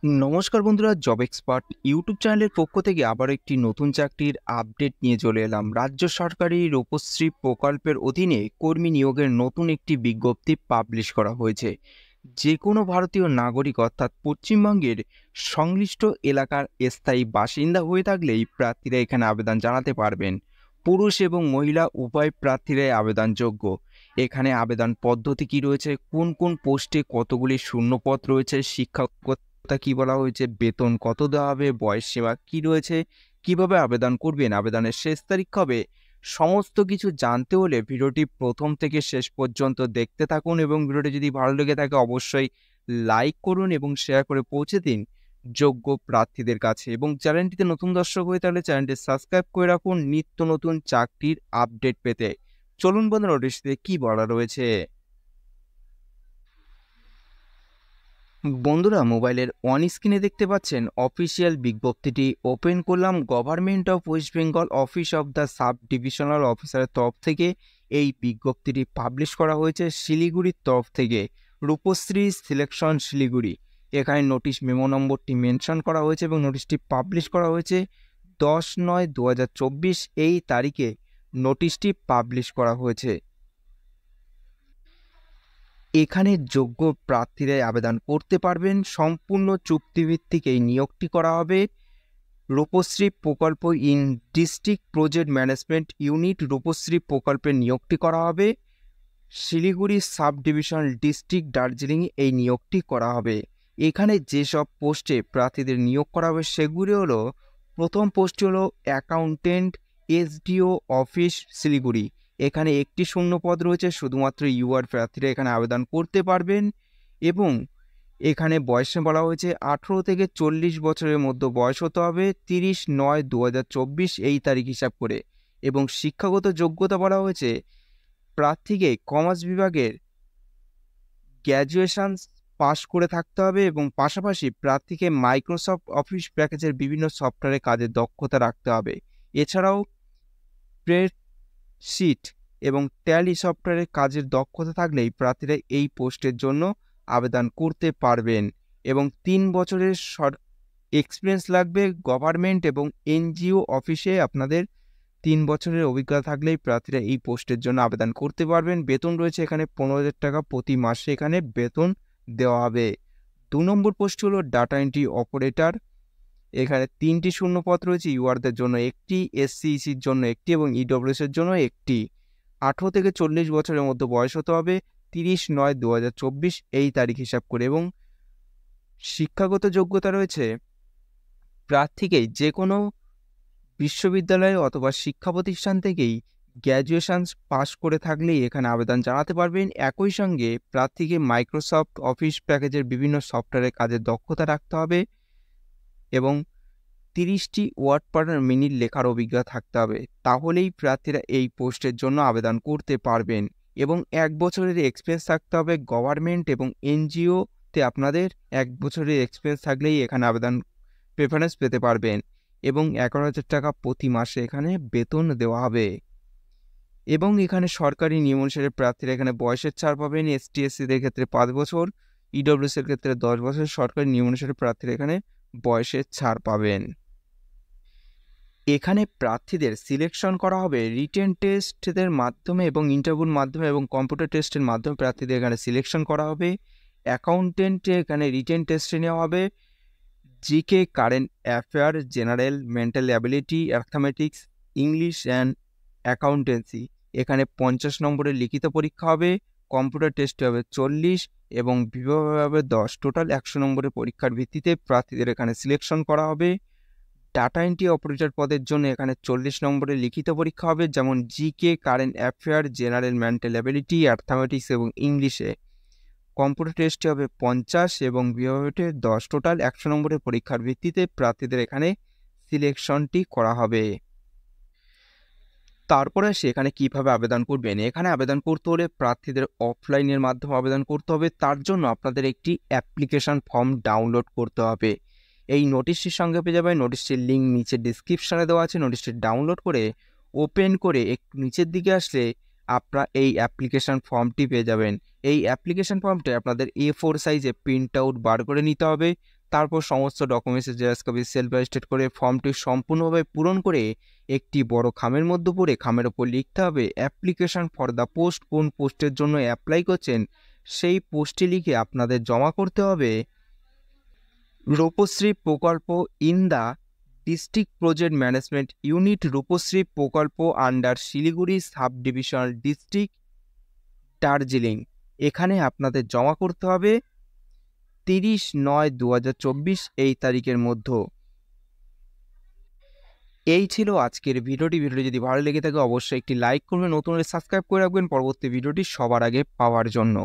নমস্কার বন্ধুরা, job expert YouTube চ্যানেলের পক্ষ থেকে আবার একটি নতুন চাকরির আপডেট নিয়ে চলে এলাম। রাজ্য সরকারি রূপশ্রী প্রকল্পের অধীনে কর্মী নিয়োগের নতুন একটি বিজ্ঞপ্তি পাবলিশ করা হয়েছে। যে কোনো ভারতীয় নাগরিক অর্থাৎ পশ্চিমবঙ্গের সংশ্লিষ্ট এলাকার স্থায়ী বাসিন্দা হয়ে থাকলেই প্রার্থীরা এখানে আবেদন জানাতে পারবেন। পুরুষ এবং মহিলা উভয় প্রার্থীরাই আবেদনযোগ্য। এখানে আবেদন পদ্ধতি কি রয়েছে, কোন কোন পোস্টে কতগুলি শূন্যপদ রয়েছে, শিক্ষাগত কি বলা হয়েছে, বেতন কত দেওয়া হবে, বয়স সীমা কি রয়েছে, কিভাবে আবেদন করবেন, আবেদনের শেষ তারিখ কবে, সমস্ত কিছু জানতে হলে ভিডিওটি প্রথম থেকে শেষ পর্যন্ত দেখতে থাকুন এবং ভিডিওটি যদি ভালো লেগে থাকে অবশ্যই লাইক করুন এবং শেয়ার করে পৌঁছে দিন যোগ্য প্রার্থীদের কাছে। এবং চ্যানেলটিতে নতুন দর্শক হয়ে তাহলে চ্যানেলটি সাবস্ক্রাইব করে রাখুন নিত্য নতুন চাকরির আপডেট পেতে। চলুন বন্ধুরা, নোটিশে কি বলা রয়েছে। বন্ধুরা, মোবাইলের অন স্ক্রিনে দেখতে পাচ্ছেন অফিসিয়াল বিজ্ঞপ্তিটি ওপেন করলাম। Government of West Bengal office of the sub divisional অফিসারের তরফ থেকে এই বিজ্ঞপ্তিটি পাবলিশ করা হয়েছে শিলিগুড়ির তরফ থেকে। রূপশ্রী সিলেকশন শিলিগুড়ি, এখানে নোটিশ মেমো নম্বরটি মেনশন করা হয়েছে এবং নোটিশটি পাবলিশ করা হয়েছে 10/9/2024 এই তারিখে নোটিশটি পাবলিশ করা হয়েছে। এখানে যোগ্য প্রার্থীরাই আবেদন করতে পারবেন। সম্পূর্ণ চুক্তিভিত্তিক এই নিয়োগটি করা হবে। রূপশ্রী প্রকল্প in district project management unit Rupashree প্রকল্পের নিয়োগটি করা হবে। Siliguri sub divisional district Darjeeling এই নিয়োগটি করা হবে। এখানে যেসব পোস্টে প্রার্থীদের নিয়োগ করা হবে সেগুলি হলো, প্রথম পোস্টটি হলো অ্যাকাউন্টেন্ট এসডিও অফিস শিলিগুড়ি। এখানে একটি শূন্যপদ রয়েছে, শুধুমাত্র ইউআর প্রার্থীরা এখানে আবেদন করতে পারবেন। এবং এখানে বয়সে বলা হয়েছে 18 থেকে 40 বছরের মধ্যে বয়স হতে হবে 30/9/2024 এই তারিখ হিসাব করে। এবং শিক্ষাগত যোগ্যতা বলা হয়েছে প্রার্থীকে কমার্স বিভাগের গ্র্যাজুয়েশন পাশ করে থাকতে হবে এবং পাশাপাশি প্রার্থীকে মাইক্রোসফট অফিস প্যাকেজের বিভিন্ন সফটওয়্যারে কাজের দক্ষতা রাখতে হবে। এছাড়াও স্প্রেডশিট এবং ট্যালি সফটওয়্যারের কাজের দক্ষতা থাকলেই প্রার্থীরা এই পোস্টের জন্য আবেদন করতে পারবেন। এবং 3 বছরের এক্সপিরিয়েন্স লাগবে। গভর্নমেন্ট এবং এনজিও অফিসে আপনাদের 3 বছরের অভিজ্ঞতা থাকলেই প্রার্থীরা এই পোস্টের জন্য আবেদন করতে পারবেন। বেতন রয়েছে এখানে 15,000 টাকা প্রতি মাসে এখানে বেতন দেওয়া হবে। 2 নম্বর পোস্ট হলো ডাটা এন্ট্রি অপারেটর। এখানে 3টি শূন্যপদ রয়েছে, ইউআরদের জন্য একটি, এসসিইসির জন্য একটি এবং ইডব্লিউএস এর জন্য একটি। 18 থেকে 40 বছরের মধ্যে বয়স হতে হবে 30/9/2024 এই তারিখ হিসাব করে। এবং শিক্ষাগত যোগ্যতা রয়েছে প্রার্থীকে যে কোনো বিশ্ববিদ্যালয় অথবা শিক্ষা প্রতিষ্ঠান থেকেই গ্র্যাজুয়েশন পাস করে থাকলেই এখানে আবেদন জানাতে পারবেন। একই সঙ্গে প্রার্থীকে মাইক্রোসফট অফিস প্যাকেজের বিভিন্ন সফটওয়্যারে কাজের দক্ষতা রাখতে হবে এবং 30টি ওয়ার্ড পার মিনিট লেখার অভিজ্ঞতা থাকতে হবে। তাহলেই প্রার্থীরা এই পোস্টের জন্য আবেদন করতে পারবেন। এবং 1 বছরের এক্সপিরিয়েন্স থাকতে হবে। গভর্নমেন্ট এবং এনজিওতে আপনাদের 1 বছরের এক্সপিরিয়েন্স থাকলেই এখানে আবেদন প্রেফারেন্স পেতে পারবেন। এবং 11,000 টাকা প্রতি মাসে এখানে বেতন দেওয়া হবে। এবং এখানে সরকারি নিয়ম অনুসারে প্রার্থীরা এখানে বয়সের ছাড় পাবেন। এসটি এসসিদের ক্ষেত্রে 5 বছর, ইডব্লিউএস এর ক্ষেত্রে 10 বছর। সরকারি নিয়ম অনুসারে প্রার্থীরা এখানে বয়সের ছাড় পাবেন। এখানে প্রার্থীদের সিলেকশন করা হবে রিটেন টেস্টের মাধ্যমে এবং ইন্টারভিউর মাধ্যমে এবং কম্পিউটার টেস্টের মাধ্যমে প্রার্থীদের এখানে সিলেকশন করা হবে। অ্যাকাউন্টেন্টে এখানে রিটেন টেস্টে নেওয়া হবে। GK, current affair, general, mental ability, arithmetics, English and accountancy এখানে 50 নম্বরের লিখিত পরীক্ষা হবে। কম্পিউটার টেস্টে হবে 40 এবং বিভাগে হবে 10। টোটাল 100 নম্বরের পরীক্ষার ভিত্তিতে প্রার্থীদের এখানে সিলেকশন করা হবে। ডাটা এন্ট্রি অপারেটর পদের জন্য এখানে 40 নম্বরের লিখিত পরীক্ষা হবে, যেমন GK, current affair, general, mental ability, arithmetics এবং ইংলিশে। কম্পিউটার টেস্টে হবে 50 এবং বিভাগে 10। টোটাল 100 নম্বরের পরীক্ষার ভিত্তিতে প্রার্থীদের এখানে সিলেকশনটি করা হবে। তারপরে সেখানে কিভাবে আবেদন করবেন, এখানে আবেদন করতে হলে প্রার্থীদের অফলাইনের মাধ্যমে আবেদন করতে হবে। তার জন্য আপনাদের একটি অ্যাপ্লিকেশন ফর্ম ডাউনলোড করতে হবে। এই নোটিশটির সঙ্গে পেয়ে যাবেন। নোটিশটির লিঙ্ক নিচে ডিসক্রিপশানে দেওয়া আছে। নোটিশটি ডাউনলোড করে ওপেন করে একটু নিচের দিকে আসলে আপনারা এই অ্যাপ্লিকেশন ফর্মটি পেয়ে যাবেন। এই অ্যাপ্লিকেশন ফর্মটি আপনাদের A4 সাইজে প্রিন্ট আউট বার করে নিতে হবে। তারপর সমস্ত ডকুমেন্টসের জেরক্স কপি সেলফ অ্যাটেস্টেড করে ফর্মটি সম্পূর্ণভাবে পূরণ করে একটি বড় খামের মধ্যে পড়ে খামের ওপর লিখতে হবে অ্যাপ্লিকেশন ফর দ্য পোস্ট। কোন পোস্টের জন্য অ্যাপ্লাই করছেন সেই পোস্টে লিখে আপনাদের জমা করতে হবে রূপশ্রী প্রকল্প in the district project management unit, Rupashree প্রকল্প under Siliguri sub divisional district, Darjeeling. এখানে আপনাদের জমা করতে হবে 30/9/2024 এই তারিখের মধ্যে। এই ছিল আজকের ভিডিওটি। যদি ভালো লেগে থাকে অবশ্যই একটি লাইক করবেন, নতুন হলে সাবস্ক্রাইব করে রাখবেন পরবর্তী ভিডিওটি সবার আগে পাওয়ার জন্য।